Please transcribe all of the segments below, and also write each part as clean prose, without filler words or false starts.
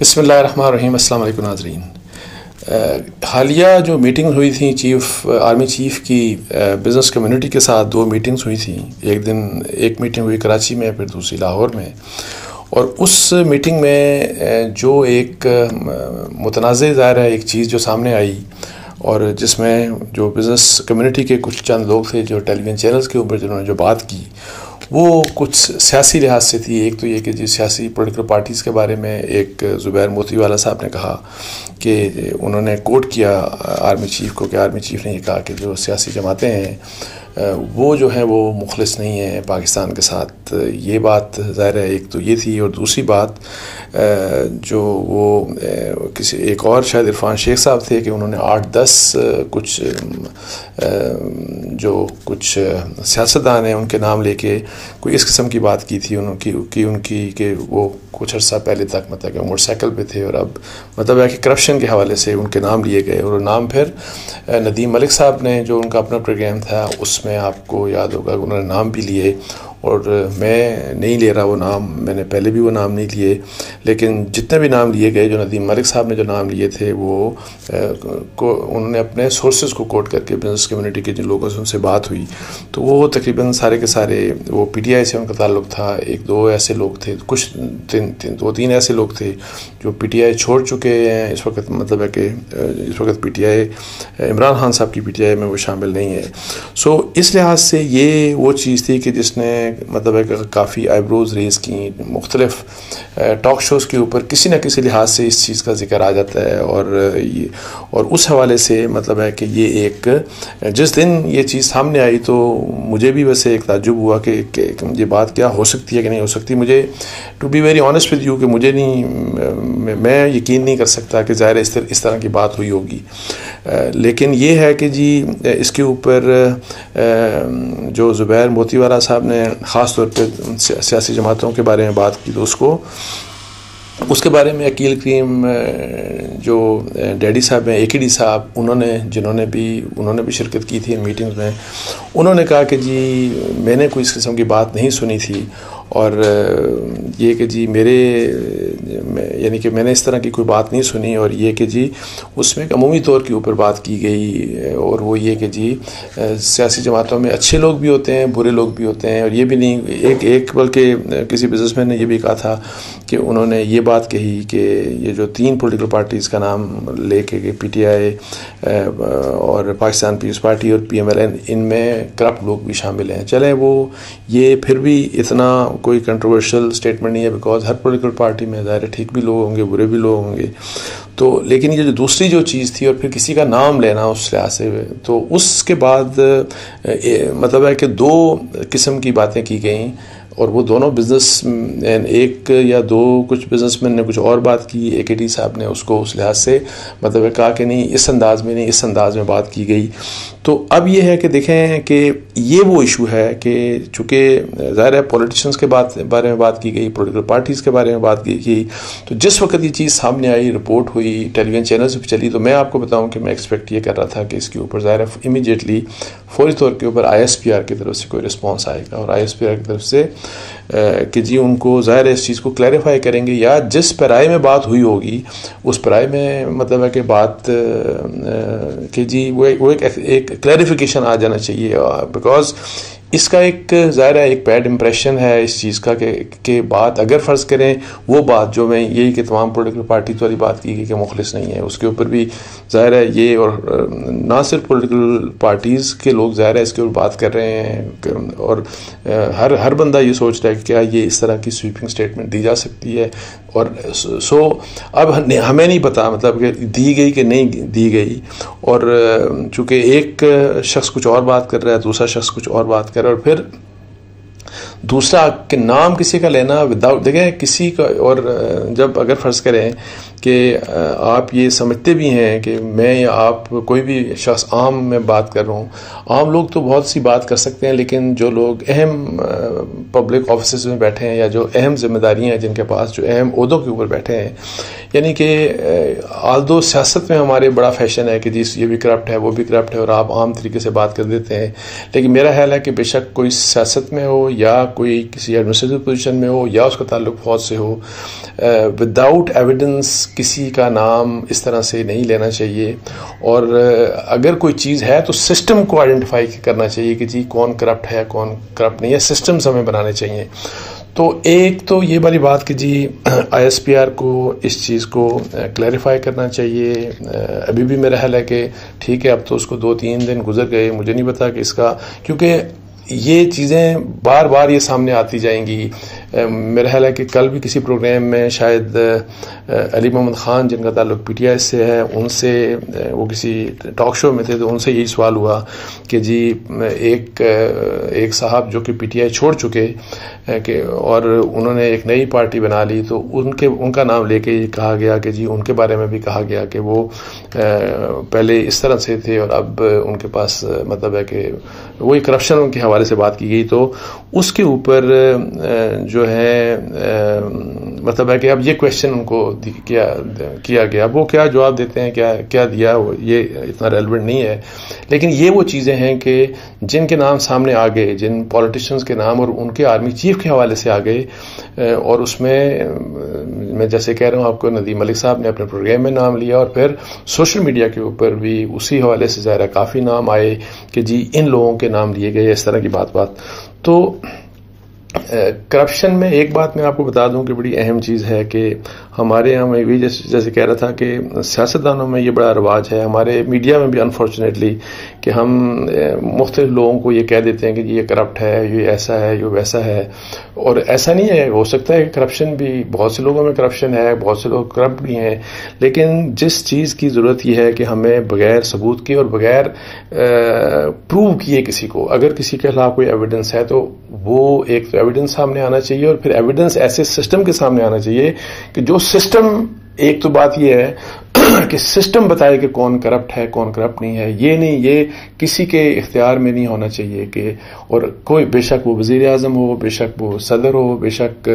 بسم اللہ الرحمن الرحیم. السلام علیکم ناظرین. حالیہ جو میٹنگ ہوئی تھیں آرمی چیف کی بزنس کمیونٹی کے ساتھ، دو میٹنگز ہوئی تھیں. ایک میٹنگ ہوئی کراچی میں، پھر دوسری لاہور میں. اور اس میٹنگ میں جو ایک متنازع ظاہر ہے ایک چیز جو سامنے آئی، اور جس میں جو بزنس کمیونٹی کے کچھ چند لوگ تھے جو ٹیلی ویژن چینلز کے اوپر جنہوں نے جو بات کی، وہ کچھ سیاسی لحاظ سے تھی. ایک تو یہ کہ سیاسی پولیٹیکل پارٹیز کے بارے میں ایک زبیر موتی والا صاحب نے کہا کہ انہوں نے کوٹ کیا آرمی چیف کو، کہ آرمی چیف نے یہ کہا کہ جو سیاسی جماعتیں ہیں وہ جو ہیں وہ مخلص نہیں ہیں پاکستان کے ساتھ. یہ بات ظاہر ہے ایک تو یہ تھی. اور دوسری بات جو وہ کسی ایک اور شاید عرفان شیخ صاحب تھے کہ انہوں نے 8-10 کچھ سیاستدان ہیں ان کے نام لے کے کوئی اس قسم کی بات کی تھی ان کی کہ وہ کچھ عرصہ پہلے تک مطلب کہ موٹر سائیکل پہ تھے، اور اب مطلب ہے کہ کرپشن کے حوالے سے ان کے نام لیے گئے. اور نام پھر ندیم ملک صاحب نے جو ان کا اپنا پروگرام تھا اس میں آپ کو یاد ہوگا کہ انہوں نے نام بھی لیے. اور میں نہیں لے رہا وہ نام، میں نے پہلے بھی وہ نام نہیں لیے، لیکن جتنے بھی نام لیے گئے، جو ندیم ملک صاحب نے جو نام لیے تھے وہ انہوں نے اپنے سورسز کو کوٹ کر کے بزنس کمیونٹی کے جن لوگوں سے ان سے بات ہوئی تو وہ تقریباً سارے کے سارے وہ پی ٹی آئی سے ان کا تعلق تھا. ایک دو ایسے لوگ تھے، دو تین ایسے لوگ تھے جو پی ٹی آئی چھوڑ چکے ہیں اس وقت. مطلب ہے کہ اس وقت P T I Imran Khan صاحب کی پی ٹی آئی میں وہ شامل نہیں ہے. سو اس لحاظ سے یہ وہ چیز تھی کہ جس نے مطلب ہے کہ کافی آئی بروز ریز کی. مختلف ٹاک شوز کے اوپر کسی نہ کسی لحاظ سے اس چیز کا ذکر آ جاتا ہے. اور اس حوالے سے مطلب ہے کہ یہ ایک جس دن یہ چیز سامنے آئی تو مجھے بھی ویسے ایک تعجب ہوا کہ یہ بات کیا ہو سکتی ہے کہ نہیں ہو سکتی. مجھے to be very honest with you کہ مجھے میں یقین نہیں کر سکتا کہ ظاہر اس طرح کی بات ہوئی ہوگی. لیکن یہ ہے کہ اس کے اوپر جو زبیر موتی والا صاحب نے خاص طور پہ سیاسی جماعتوں کے بارے میں بات کی، تو اس کے بارے میں عقیل کریم جو ڈیڈی صاحب ہیں، AKD صاحب، انہوں نے بھی شرکت کی تھی ان میٹنگز میں. انہوں نے کہا کہ میں نے کوئی اس قسم کی بات نہیں سنی تھی، اور یہ کہ یعنی کہ میں نے اس طرح کی کوئی بات نہیں سنی. اور یہ کہ اس میں ایک عمومی طور کے اوپر بات کی گئی، اور وہ یہ کہ سیاسی جماعتوں میں اچھے لوگ بھی ہوتے ہیں، برے لوگ بھی ہوتے ہیں. اور یہ بھی نہیں بلکہ کسی بزنس مین نے یہ بھی کہا تھا کہ انہوں نے یہ بات کہی کہ یہ جو 3 پولیٹیکل پارٹیز کا نام لے کے کہ PTI اور پاکستان پیپلز پارٹی اور PMLN، ان میں کرپٹ لوگ بھی شامل ہیں. چلیں یہ پھر بھی اتنا کوئی کنٹروورشل سٹیٹمنٹ نہیں ہے، بیکاز ہر پولیٹیکل پارٹی میں ظاہر ٹھیک بھی لوگ ہوں گے، برے بھی لوگ ہوں گے. تو لیکن یہ جو دوسری جو چیز تھی، اور پھر کسی کا نام لینا اس لحاظ سے، تو اس کے بعد مطلب ہے کہ 2 قسم کی باتیں کی گئیں. اور وہ دونوں بزنس مین، ایک یا دو کچھ بزنس مین نے کچھ اور بات کی، AKD صاحب نے اس کو اس لحاظ سے مطلب کہا کہ نہیں اس انداز میں نہیں، اس انداز میں بات کی گئی. تو اب یہ ہے کہ دیکھیں کہ یہ وہ ایشو ہے کہ چونکہ ظاہر ہے پولیٹیشنز کے بارے میں بات کی گئی، پولیٹیکل پارٹیز کے بارے میں بات کی گئی. تو جس وقت یہ چیز سامنے آئی، رپورٹ ہوئی، ٹیلی ویژن چینلز پہ چلی، تو میں آپ کو بتاؤں کہ میں ایکسپیکٹ یہ کر رہا تھا کہ اس کے اوپر ظاہر ہے امیڈیٹلی فوری طور کے اوپر ISPR کی طرف سے کوئی رسپانس آئے گا، اور ISPR کی طرف سے کہ ان کو ظاہر ہے اس چیز کو کلیریفائی کریں گے، یا جس پیرائے میں بات ہوئی ہوگی اس پیرائے میں مطلب ہے کہ بات کہ وہ ایک کلیریفیکیشن آ جانا چاہیے. بیکاز اس کا ایک ظاہر ہے ایک بیڈ امپریشن ہے اس چیز کا کہ بات اگر فرض کریں وہ بات جو میں یہی کہ تمام پولیٹیکل پارٹیز والی بات کی گئی کہ مخلص نہیں ہے، اس کے اوپر بھی ظاہر ہے یہ، اور نہ صرف پولیٹیکل پارٹیز کے لوگ ظاہر ہے اس کے اوپر بات کر رہے ہیں، اور ہر بندہ یہ سوچ رہا ہے کہ کیا یہ اس طرح کی سویپنگ سٹیٹمنٹ دی جا سکتی ہے. اور اب ہمیں نہیں پتا مطلب کہ دی گئی کہ نہیں دی گئی. اور چونکہ ایک شخص کچھ اور بات کر رہا ہے، دوسرا شخص کچھ اور بات کر رہا ہے، اور پھر دوسرا کہ نام کسی کا لینا وداؤٹ دیکھیں کسی کا. اور جب اگر فرض کریں کہ آپ یہ سمجھتے بھی ہیں کہ میں یا آپ کوئی بھی شخص عام میں بات کر رہا ہوں، عام لوگ تو بہت سی بات کر سکتے ہیں، لیکن جو لوگ اہم پبلک آفیسز میں بیٹھے ہیں یا جو اہم ذمہ داریاں ہیں جن کے پاس، جو اہم عہدوں کے اوپر بیٹھے ہیں، یعنی کہ آلدو سیاست میں ہمارے بڑا فیشن ہے کہ جی یہ بھی کرپٹ ہے وہ بھی کرپٹ ہے اور آپ عام طریقے سے بات کر دیتے ہیں، لیکن میرا خیال ہے کہ بے شک کوئی سیاست میں ہو یا کوئی کسی ایڈمنسٹریٹو پوزیشن میں ہو یا اس کا تعلق فوج سے ہو، وداؤٹ ایویڈنس کسی کا نام اس طرح سے نہیں لینا چاہیے، اور اگر کوئی چیز ہے تو سسٹم کو آئیڈینٹیفائی کرنا چاہیے کہ جی کون کرپٹ ہے کون کرپٹ نہیں ہے، سسٹمز ہمیں بنانے چاہیے۔ تو ایک تو یہ والی بات کہ جی آئی ایس پی آر کو اس چیز کو کلیریفائی کرنا چاہیے۔ ابھی بھی میرا خیال ہے کہ ٹھیک ہے، اب تو اس کو 2-3 دن گزر گئے، مجھے نہیں پتا کہ اس کا، کیونکہ یہ چیزیں بار بار یہ سامنے آتی جائیں گی۔ میرا خیال ہے کہ کل بھی کسی پروگرام میں شاید علی محمد خان جن کا تعلق پی ٹی آئی سے ہے، ان سے وہ کسی ٹاک شو میں تھے تو ان سے یہی سوال ہوا کہ جی ایک صاحب جو کہ پی ٹی آئی چھوڑ چکے کہ اور انہوں نے ایک نئی پارٹی بنا لی، تو ان کا نام لے کے یہ کہا گیا کہ جی ان کے بارے میں بھی کہا گیا کہ وہ پہلے اس طرح سے تھے اور اب ان کے پاس مطلب ہے کہ وہی کرپشن کے حوالے سے بات کی گئی۔ تو اس کے اوپر جو ہے مطلب ہے کہ اب یہ کویشچن ان کو کیا گیا، وہ کیا جواب دیتے ہیں کیا دیا، یہ اتنا ریلیونٹ نہیں ہے، لیکن یہ وہ چیزیں ہیں کہ جن کے نام سامنے آ گئے، جن پولیٹیشنز کے نام اور ان کے آرمی چیف کے حوالے سے آ گئے، اور اس میں جیسے کہہ رہا ہوں آپ کو، ندیم ملک صاحب نے اپنے پروگرام میں نام لیا، اور پھر سوشل میڈیا کے اوپر بھی اسی حوالے سے ظاہر کافی نام آئے کہ جی ان لوگوں کے نام لیے گئے، اس طرح کی بات۔ تو کرپشن میں ایک بات میں آپ کو بتا دوں کہ بڑی اہم چیز ہے کہ ہمارے یہاں میں بھی جیسے کہہ رہا تھا کہ سیاستدانوں میں یہ بڑا رواج ہے، ہمارے میڈیا میں بھی انفارچونیٹلی، کہ ہم مختلف لوگوں کو یہ کہہ دیتے ہیں کہ یہ کرپٹ ہے، یہ ایسا ہے، یہ ویسا ہے، اور ایسا نہیں ہے۔ ہو سکتا ہے کہ کرپشن بھی بہت سے لوگوں میں کرپشن ہے، بہت سے لوگ کرپٹ بھی ہیں، لیکن جس چیز کی ضرورت یہ ہے کہ ہمیں بغیر ثبوت کے اور بغیر پروو کیے کسی کو، اگر کسی کے خلاف کوئی ایویڈنس ہے تو وہ ایک تو ایویڈنس سامنے آنا چاہیے، اور پھر ایویڈنس ایسے سسٹم کے سامنے آنا چاہیے کہ جو سسٹم، ایک تو بات یہ ہے کہ سسٹم بتائے کہ کون کرپٹ ہے کون کرپٹ نہیں ہے، یہ نہیں، یہ کسی کے اختیار میں نہیں ہونا چاہیے کہ، اور کوئی بے شک وہ وزیر اعظم ہو، بے شک وہ صدر ہو، بے شک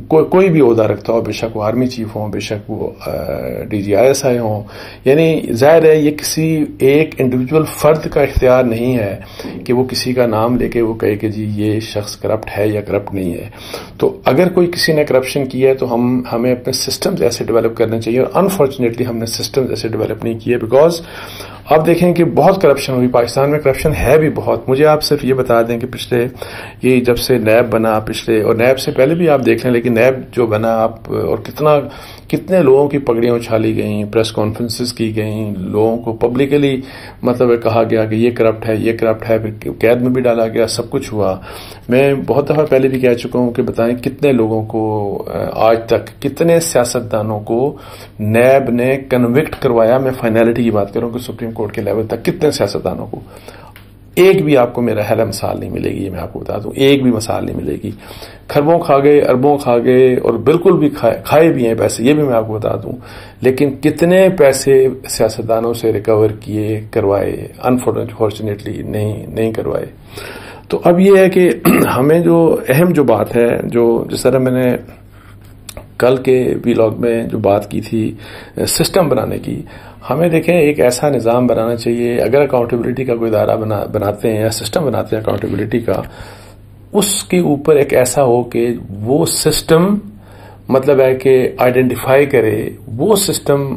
کوئی بھی عہدہ رکھتا ہو، بے شک وہ آرمی چیف ہوں، بے شک وہ D G I S I ہوں، یعنی ظاہر ہے یہ کسی ایک انڈیویجول فرد کا اختیار نہیں ہے کہ وہ کسی کا نام لے کے وہ کہے کہ جی یہ شخص کرپٹ ہے یا کرپٹ نہیں ہے۔ تو اگر کوئی کسی نے کرپشن کی ہے تو ہمیں اپنے سسٹمز ایسے ڈیولپ کرنے چاہیے، اور انفارچونیٹلی ہم نے سسٹمز ایسے ڈیولپ نہیں کیے، بیکاز آپ دیکھیں کہ بہت کرپشن ہوئی پاکستان میں، کرپشن ہے بھی بہت۔ مجھے آپ صرف یہ بتا دیں کہ پچھلے یہ جب سے نیب بنا، اور نیب سے پہلے بھی آپ دیکھ لیں، لیکن نیب جو بنا آپ، اور کتنے لوگوں کی پگڑیاں اچھالی گئیں، پریس کانفرنسز کی گئیں، لوگوں کو پبلکلی مطلب کہا گیا کہ یہ کرپٹ ہے یہ کرپٹ ہے، پھر قید میں بھی ڈالا گیا، سب کچھ ہوا۔ میں بہت دفعہ پہلے بھی کہہ چکا ہوں کہ بتائیں کتنے لوگوں کو آج تک، کتنے سیاستدانوں کو نیب نے کنوکٹ کروایا، میں فائنلٹی کی بات کروں کہ سپریم کورٹ کے لیول تک کتنے سیاستدانوں کو، ایک بھی آپ کو میرا خیال مثال نہیں ملے گی، یہ میں آپ کو بتا دوں، ایک بھی مثال نہیں ملے گی۔ کھربوں کھا گئے، اربوں کھا گئے، اور بالکل بھی کھائے بھی ہیں پیسے، یہ بھی میں آپ کو بتا دوں، لیکن کتنے پیسے سیاستدانوں سے ریکور کیے، کروائے، انفارچونیٹلی نہیں کروائے۔ تو اب یہ ہے کہ ہمیں جو اہم جو بات ہے، جو جس طرح میں نے کل کے ویلاگ میں جو بات کی تھی سسٹم بنانے کی، ہمیں دیکھیں ایک ایسا نظام بنانا چاہیے، اگر اکاؤنٹیبلٹی کا کوئی ادارہ بناتے ہیں یا سسٹم بناتے ہیں اکاؤنٹیبلٹی کا، اس کے اوپر ایک ایسا ہو کہ وہ سسٹم مطلب ہے کہ آئیڈینٹیفائی کرے، وہ سسٹم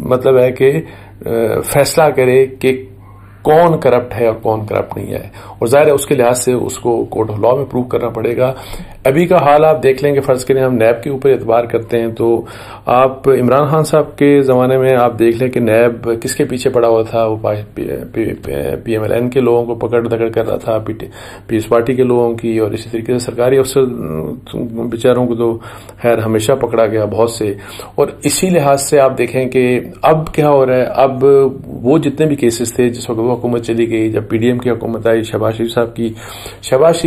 مطلب ہے کہ فیصلہ کرے کہ کون کرپٹ ہے اور کون کرپٹ نہیں ہے، اور ظاہر ہے اس کے لحاظ سے اس کو کورٹ آف لا میں پروو کرنا پڑے گا۔ ابھی کا حال آپ دیکھ لیں کہ فرض کریں ہم نیب کے اوپر اعتبار کرتے ہیں، تو آپ عمران خان صاحب کے زمانے میں آپ دیکھ لیں کہ نیب کس کے پیچھے پڑا ہوا تھا، وہ پی ایم ایل این کے لوگوں کو پکڑ دکڑ کر رہا تھا، پیس پارٹی کے لوگوں کی، اور اسی طریقے سے سرکاری افسر بیچاروں کو تو خیر ہمیشہ پکڑا گیا بہت سے۔ اور اسی لحاظ سے آپ دیکھیں کہ اب کیا ہو رہا ہے، اب وہ جتنے بھی کیسز تھے جس وقت وہ حکومت چلی گئی، جب پی ڈی ایم کی حکومت آئی، شہباز شریف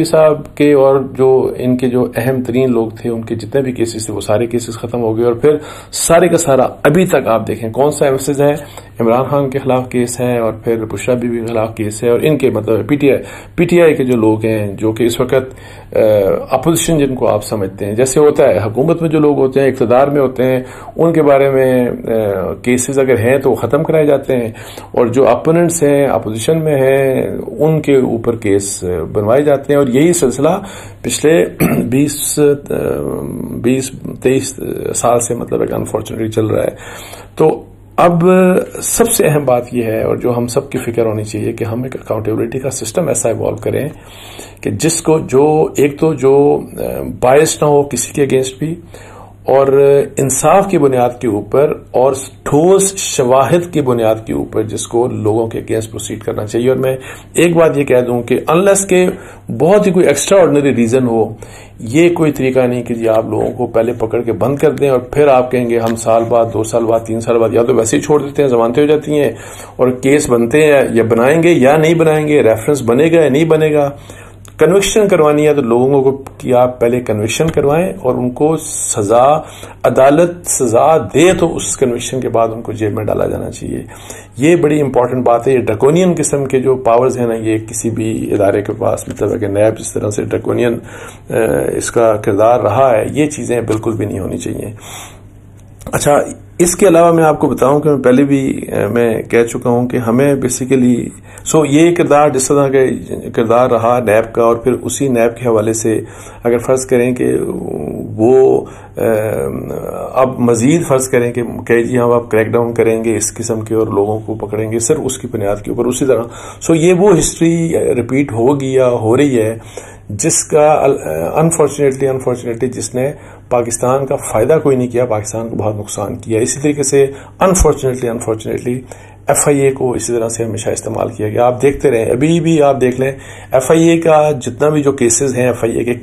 صاحب کے اور جو ان کے جو اہم ترین لوگ تھے ان کے جتنے بھی کیسز تھے وہ سارے کیسز ختم ہو گئے، اور پھر سارے کا سارا ابھی تک آپ دیکھیں کون سا ایمسز ہے، عمران خان کے خلاف کیس ہے، اور پھر بشرا بی بی کے خلاف کیس ہے، اور ان کے مطلب پی ٹی آئی کے جو لوگ ہیں جو کہ اس وقت اپوزیشن جن کو آپ سمجھتے ہیں، جیسے ہوتا ہے حکومت میں جو لوگ ہوتے ہیں اقتدار میں ہوتے ہیں ان کے بارے میں کیسز اگر ہیں تو وہ ختم کرائے جاتے ہیں، اور جو اپوننٹس ہیں اپوزیشن میں ہیں ان کے اوپر کیس بنوائے جاتے ہیں، اور یہی سلسلہ پچھلے 20-23 سال سے مطلب ایک انفارچونیٹلی چل رہا ہے۔ تو اب سب سے اہم بات یہ ہے اور جو ہم سب کی فکر ہونی چاہیے کہ ہم ایک اکاؤنٹیبلٹی کا سسٹم ایسا ایوالو کریں کہ جس کو جو ایک تو جو باعث نہ ہو کسی کے اگینسٹ بھی، اور انصاف کی بنیاد کے اوپر اور ٹھوس شواہد کی بنیاد کے اوپر جس کو لوگوں کے اگینسٹ پروسیڈ کرنا چاہیے۔ اور میں ایک بات یہ کہہ دوں کہ انلیس کے بہت ہی کوئی ایکسٹرا آرڈنری ریزن ہو، یہ کوئی طریقہ نہیں کہ آپ لوگوں کو پہلے پکڑ کے بند کر دیں اور پھر آپ کہیں گے ہم سال بعد 2 سال بعد 3 سال بعد یا تو ویسے ہی چھوڑ دیتے ہیں، ضمانتیں ہو جاتی ہیں اور کیس بنتے ہیں، یا بنائیں گے یا نہیں بنائیں گے، ریفرنس بنے گا یا نہیں بنے گا۔ کنوکشن کروانی ہے تو لوگوں کو کہ آپ پہلے کنوکشن کروائیں اور ان کو سزا، عدالت سزا دے تو اس کنوکشن کے بعد ان کو جیل میں ڈالا جانا چاہیے۔ یہ بڑی امپورٹنٹ بات ہے۔ یہ ڈریکونین قسم کے جو پاورز ہیں نا، یہ کسی بھی ادارے کے پاس مطلب ہے کہ نیب جس طرح سے ڈریکونین اس کا کردار رہا ہے، یہ چیزیں بالکل بھی نہیں ہونی چاہیے۔ اچھا، اس کے علاوہ میں آپ کو بتاؤں کہ پہلے بھی میں کہہ چکا ہوں کہ ہمیں بیسیکلی یہ کردار جس طرح کا کردار رہا نیب کا، اور پھر اسی نیب کے حوالے سے اگر فرض کریں کہ وہ اب مزید فرض کریں کہ جی ہم اب کریک ڈاؤن کریں گے اس قسم کے اور لوگوں کو پکڑیں گے صرف اس کی بنیاد کے اوپر، اسی طرح یہ وہ ہسٹری ریپیٹ ہوگی یا ہو رہی ہے جس کا انفارچونیٹلی جس نے پاکستان کا فائدہ کوئی نہیں کیا، پاکستان کو بہت نقصان کیا۔ اسی طریقے سے انفارچونیٹلی ایف آئی اے کو اسی طرح سے ہمیشہ استعمال کیا گیا۔ آپ دیکھتے رہیں، ابھی بھی آپ دیکھ لیں ایف آئی اے کا جتنا بھی جو کیسز ہیں، ایف آئی اے کے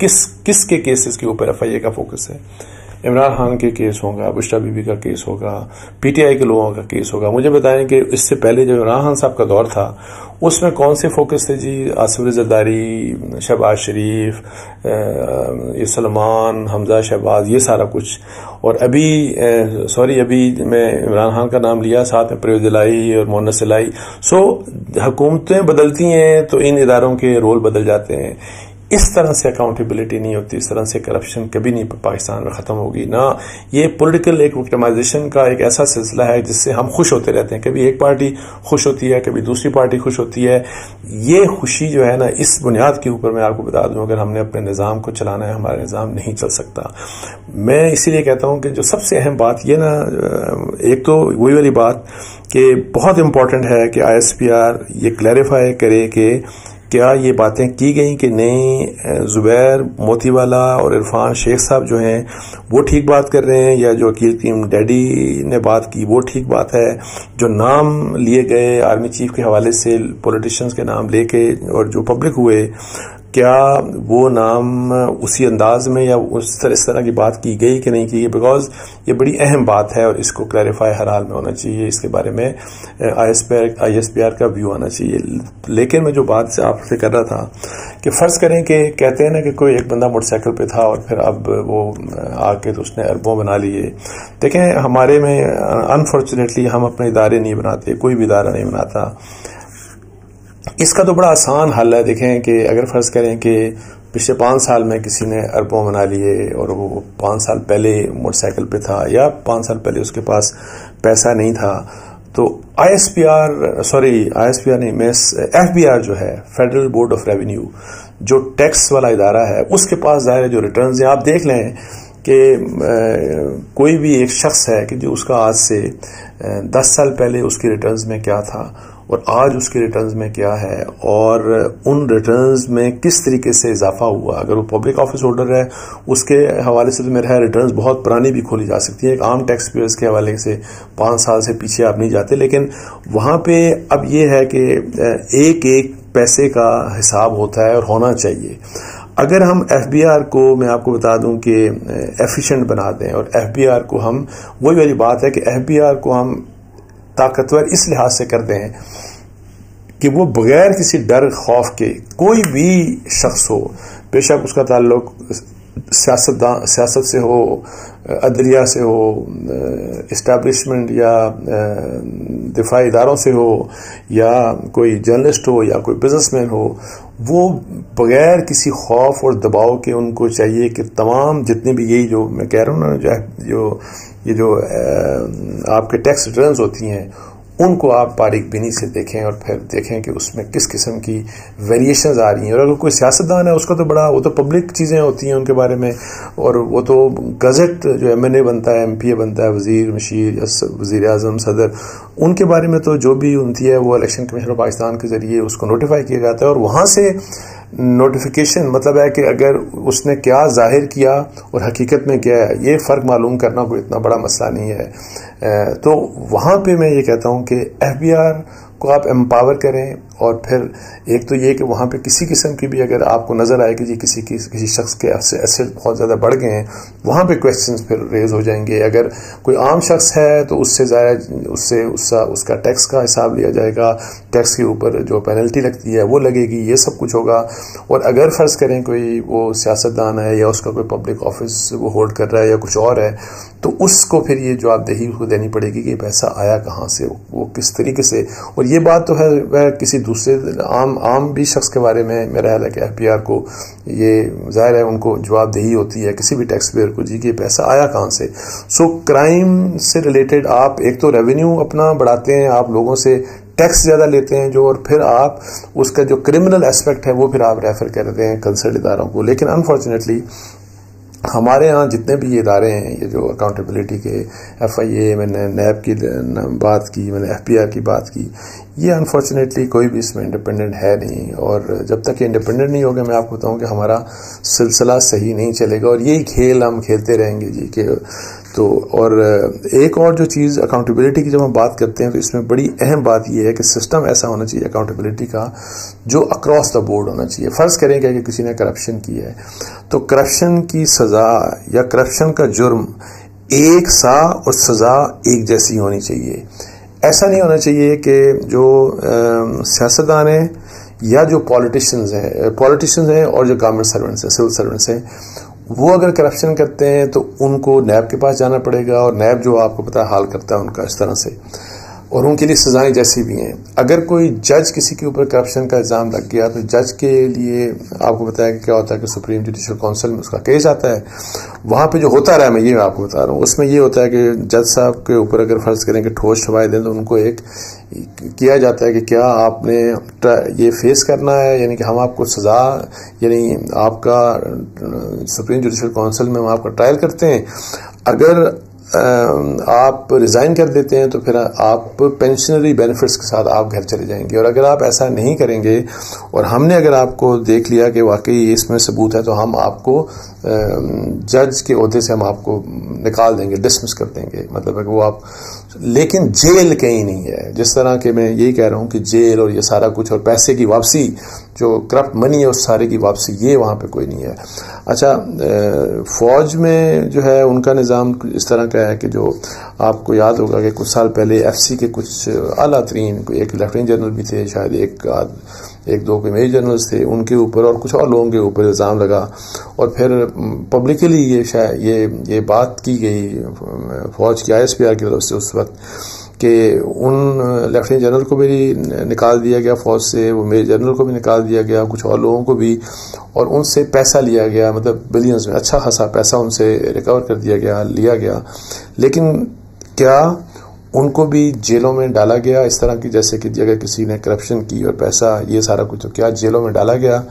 کس کے کیسز کے اوپر ایف آئی اے کا فوکس ہے؟ عمران خان کے کیس ہوگا، بشرا بی بی کا کیس ہوگا، پی ٹی آئی کے لوگوں کا کیس ہوگا۔ مجھے بتائیں کہ اس سے پہلے جو عمران خان صاحب کا دور تھا اس میں کون سے فوکس تھے جی؟ آصف رضا زرداری، شہباز شریف، سلمان، حمزہ شہباز، یہ سارا کچھ۔ اور ابھی میں عمران خان کا نام لیا، ساتھ میں پرویز الہی اور مونس الہی۔ حکومتیں بدلتی ہیں تو ان اداروں کے رول بدل جاتے ہیں۔ اس طرح سے اکاؤنٹیبلٹی نہیں ہوتی، اس طرح سے کرپشن کبھی نہیں پاکستان میں ختم ہوگی۔ نہ یہ پولیٹیکل ایک وکٹمائزیشن کا ایک ایسا سلسلہ ہے جس سے ہم خوش ہوتے رہتے ہیں، کبھی ایک پارٹی خوش ہوتی ہے، کبھی دوسری پارٹی خوش ہوتی ہے۔ یہ خوشی جو ہے نا، اس بنیاد کے اوپر میں آپ کو بتا دوں، اگر ہم نے اپنے نظام کو چلانا ہے، ہمارا نظام نہیں چل سکتا۔ میں اسی لیے کہتا ہوں کہ جو سب سے اہم بات یہ نا، ایک تو وہی والی بات کہ بہت امپورٹنٹ ہے کہ آئی ایس پی آر یہ کلیریفائی کرے کہ کیا یہ باتیں کی گئیں کہ نہیں، زبیر موتی والا اور عرفان شیخ صاحب جو ہیں وہ ٹھیک بات کر رہے ہیں، یا جو وکیل ٹیم ڈیڈی نے بات کی وہ ٹھیک بات ہے؟ جو نام لیے گئے آرمی چیف کے حوالے سے، پولیٹیشنز کے نام لے کے اور جو پبلک ہوئے، کیا وہ نام اسی انداز میں یا اس طرح کی بات کی گئی کہ نہیں کی گئی؟ بیکاز یہ بڑی اہم بات ہے اور اس کو کلیریفائی ہر حال میں ہونا چاہیے، اس کے بارے میں آئی ایس پی آر کا ویو آنا چاہیے۔ لیکن میں جو بات سے آپ سے کر رہا تھا کہ فرض کریں کہ کہتے ہیں نا کہ کوئی ایک بندہ موٹر سائیکل پہ تھا اور پھر اب وہ آ کے تو اس نے اربوں بنا لیے۔ دیکھیں، ہمارے میں انفارچونیٹلی ہم اپنے ادارے نہیں بناتے، کوئی بھی ادارہ نہیں بناتا۔ اس کا تو بڑا آسان حل ہے۔ دیکھیں کہ اگر فرض کریں کہ پچھلے 5 سال میں کسی نے اربوں بنا لیے اور وہ 5 سال پہلے موٹر سائیکل پہ تھا یا 5 سال پہلے اس کے پاس پیسہ نہیں تھا، تو آئی ایس پی آر نہیں، ایف بی آر جو ہے، فیڈرل بورڈ آف ریونیو، جو ٹیکس والا ادارہ ہے، اس کے پاس ظاہر جو ریٹرنز ہیں، آپ دیکھ لیں کہ کوئی بھی ایک شخص ہے کہ جو اس کا آج سے 10 سال پہلے اس کی ریٹرنز میں کیا تھا اور آج اس کے ریٹرنز میں کیا ہے، اور ان ریٹرنز میں کس طریقے سے اضافہ ہوا۔ اگر وہ پبلک آفس ہولڈر ہے، اس کے حوالے سے تو میرا ہے ریٹرنز بہت پرانی بھی کھولی جا سکتی ہے، ایک عام ٹیکس پیئرز کے حوالے سے 5 سال سے پیچھے آپ نہیں جاتے۔ لیکن وہاں پہ اب یہ ہے کہ ایک پیسے کا حساب ہوتا ہے اور ہونا چاہیے۔ اگر ہم ایف بی آر کو، میں آپ کو بتا دوں کہ ایفیشینٹ بنا دیں، اور ایف بی آر کو ہم، وہی والی بات ہے کہ ایف بی آر کو ہم طاقتور اس لحاظ سے کرتے ہیں کہ وہ بغیر کسی ڈر خوف کے، کوئی بھی شخص ہو، بے شک اس کا تعلق سیاست سے ہو، عدلیہ سے ہو، اسٹیبلشمنٹ یا دفاعی اداروں سے ہو، یا کوئی جرنلسٹ ہو یا کوئی بزنس مین ہو، وہ بغیر کسی خوف اور دباؤ کے ان کو چاہیے کہ تمام جتنے بھی یہی جو میں کہہ رہا ہوں نا، جو آپ کے ٹیکس ریٹرنز ہوتی ہیں ان کو آپ باریک بینی سے دیکھیں اور پھر دیکھیں کہ اس میں کس قسم کی ویریشنز آ رہی ہیں. اور اگر کوئی سیاستدان ہے اس کا تو بڑا، وہ تو پبلک چیزیں ہوتی ہیں ان کے بارے میں، اور وہ تو گزٹ جو ایم این اے بنتا ہے، ایم پی اے بنتا ہے، وزیر، مشیر یا وزیر اعظم، صدر، ان کے بارے میں تو جو بھی ہوتی ہے وہ الیکشن کمیشن آف پاکستان کے ذریعے اس کو نوٹیفائی کیا جاتا ہے، اور وہاں سے نوٹیفیکیشن مطلب ہے کہ اگر اس نے کیا ظاہر کیا اور حقیقت میں کیا ہے، یہ فرق معلوم کرنا کوئی اتنا بڑا مسئلہ نہیں ہے. تو وہاں پہ میں یہ کہتا ہوں کہ ایف بی آر کو آپ امپاور کریں، اور پھر ایک تو یہ کہ وہاں پہ کسی قسم کی بھی اگر آپ کو نظر آئے کہ جی کسی شخص کے ایسٹ بہت زیادہ بڑھ گئے ہیں، وہاں پہ کویسچنز پھر ریز ہو جائیں گے. اگر کوئی عام شخص ہے تو اس سے ظاہر اس کا ٹیکس کا حساب لیا جائے گا، ٹیکس کے اوپر جو پینلٹی لگتی ہے وہ لگے گی، یہ سب کچھ ہوگا. اور اگر فرض کریں کوئی وہ سیاستدان ہے یا اس کا کوئی پبلک آفس وہ ہولڈ کر رہا ہے یا کچھ اور ہے، تو اس کو پھر یہ جواب دہی کو دینی پڑے گی کہ پیسہ آیا کہاں سے، وہ کس طریقے سے. اور یہ بات تو ہے وہ کسی دوسرے عام بھی شخص کے بارے میں میرا خیال ہے کہ ایف پی آر کو یہ ظاہر ہے ان کو جواب دہی ہوتی ہے کسی بھی ٹیکس پیئر کو، جی کہ پیسہ آیا کہاں سے. سو کرائم سے ریلیٹڈ آپ ایک تو ریونیو اپنا بڑھاتے ہیں، آپ لوگوں سے ٹیکس زیادہ لیتے ہیں جو، اور پھر آپ اس کا جو کرمنل ایسپیکٹ ہے وہ پھر آپ ریفر کرتے ہیں کنسرن اداروں کو. لیکن انفارچونیٹلی ہمارے ہاں جتنے بھی یہ ادارے ہیں، یہ جو اکاؤنٹیبلٹی کے، ایف آئی اے، میں نے نیب کی بات کی، میں نے ایف پی آر کی بات کی، یہ انفارچونیٹلی کوئی بھی اس میں انڈیپینڈنٹ ہے نہیں. اور جب تک یہ انڈیپینڈنٹ نہیں ہوگا، میں آپ کو بتاؤں کہ ہمارا سلسلہ صحیح نہیں چلے گا، اور یہی کھیل ہم کھیلتے رہیں گے جی کہ. تو اور ایک اور جو چیز اکاؤنٹیبلٹی کی جب ہم بات کرتے ہیں تو اس میں بڑی اہم بات یہ ہے کہ سسٹم ایسا ہونا چاہیے اکاؤنٹیبلٹی کا جو اکراس دا بورڈ ہونا چاہیے. فرض کریں کہ کسی نے کرپشن کی ہے تو کرپشن کی سزا یا کرپشن کا جرم ایک سا اور سزا ایک جیسی ہونی چاہیے. ایسا نہیں ہونا چاہیے کہ جو سیاستدان ہیں یا جو پولیٹیشنز ہیں اور جو گورنمنٹ سرونٹس ہیں، سول سرونٹس ہیں، وہ اگر کرپشن کرتے ہیں تو ان کو نیب کے پاس جانا پڑے گا، اور نیب جو آپ کو پتا حال کرتا ہے ان کا اس طرح سے، اور ان کے لیے سزائیں جیسی بھی ہیں. اگر کوئی جج کسی کے اوپر کرپشن کا الزام لگ گیا تو جج کے لیے آپ کو بتایا کہ کیا ہوتا ہے کہ سپریم جوڈیشل کونسل میں اس کا کیس آتا ہے. وہاں پہ جو ہوتا رہا، میں یہ آپ کو بتا رہا ہوں، اس میں یہ ہوتا ہے کہ جج صاحب کے اوپر اگر فرض کریں کہ ٹھوس شواہد دیں تو ان کو ایک کیا جاتا ہے کہ کیا آپ نے یہ فیس کرنا ہے، یعنی کہ ہم آپ کو سزا، یعنی آپ کا سپریم جوڈیشل کونسل میں ہم آپ کا ٹرائل کرتے ہیں، اگر آپ ریزائن کر دیتے ہیں تو پھر آپ پینشنری بینیفٹس کے ساتھ آپ گھر چلے جائیں گے. اور اگر آپ ایسا نہیں کریں گے اور ہم نے اگر آپ کو دیکھ لیا کہ واقعی اس میں ثبوت ہے تو ہم آپ کو جج کے عہدے سے ہم آپ کو نکال دیں گے، ڈسمس کر دیں گے. مطلب ہے کہ وہ آپ، لیکن جیل کہیں نہیں ہے. جس طرح کہ میں یہی کہہ رہا ہوں کہ جیل اور یہ سارا کچھ اور پیسے کی واپسی، جو کرپٹ منی ہے اس سارے کی واپسی، یہ وہاں پہ کوئی نہیں ہے. اچھا، فوج میں جو ہے ان کا نظام اس طرح کا ہے کہ جو آپ کو یاد ہوگا کہ کچھ سال پہلے ایف سی کے کچھ اعلیٰ ترین، ایک لیفٹیننٹ جنرل بھی تھے، شاید ایک دو کوئی میجر جنرلز تھے، ان کے اوپر اور کچھ اور لوگوں کے اوپر الزام لگا، اور پھر پبلکلی یہ بات کی گئی فوج کی آئی ایس پی آر کی طرف سے اس وقت کہ ان لیفٹیننٹ جنرل کو بھی نکال دیا گیا فوج سے، وہ میجر جنرل کو بھی نکال دیا گیا، کچھ اور لوگوں کو بھی، اور ان سے پیسہ لیا گیا، مطلب بلینز میں اچھا خاصا پیسہ ان سے ریکور کر دیا گیا، لیا گیا. لیکن کیا ان کو بھی جیلوں میں ڈالا گیا اس طرح کی، جیسے کہ اگر کسی نے کرپشن کی اور پیسہ یہ سارا کچھ، تو کیا جیلوں میں ڈالا گیا؟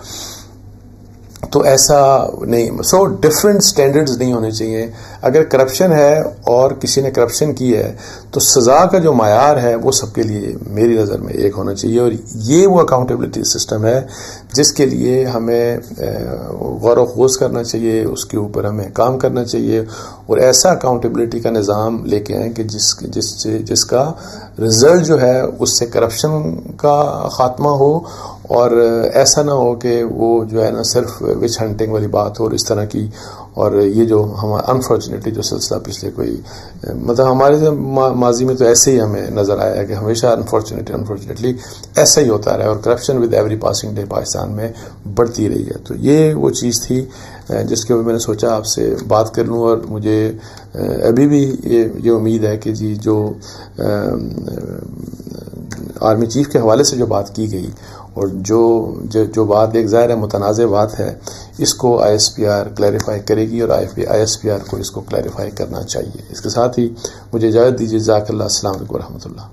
تو ایسا نہیں. سو ڈفرینٹ سٹینڈرڈز نہیں ہونے چاہیے. اگر کرپشن ہے اور کسی نے کرپشن کی ہے تو سزا کا جو معیار ہے وہ سب کے لیے میری نظر میں ایک ہونا چاہیے. اور یہ وہ اکاؤنٹیبلٹی سسٹم ہے جس کے لیے ہمیں غور و خوض کرنا چاہیے، اس کے اوپر ہمیں کام کرنا چاہیے. اور ایسا اکاؤنٹیبلٹی کا نظام لے کے آئیں کہ جس کا رزلٹ جو ہے اس سے کرپشن کا خاتمہ ہو، اور ایسا نہ ہو کہ وہ جو ہے نا صرف وچ ہنٹنگ والی بات ہو اور اس طرح کی. اور یہ جو ہمارا انفارچونیٹلی جو سلسلہ پچھلے کوئی مطلب ہمارے ماضی میں تو ایسے ہی ہمیں نظر آیا کہ ہمیشہ انفارچونیٹلی ایسا ہی ہوتا رہا ہے، اور corruption with every passing day Pakistan میں بڑھتی رہی ہے. تو یہ وہ چیز تھی جس کے اوپر میں نے سوچا آپ سے بات کر لوں. اور مجھے ابھی بھی یہ امید ہے کہ جی جو آرمی چیف کے حوالے سے جو بات کی گئی، اور جو بات ایک ظاہر ہے متنازع بات ہے، اس کو ISPR کلیریفائی کرے گی، اور ISPR کو اس کو کلیریفائی کرنا چاہیے. اس کے ساتھ ہی مجھے اجازت دیجیے. جزاک اللہ. السلام علیکم ورحمۃ اللہ.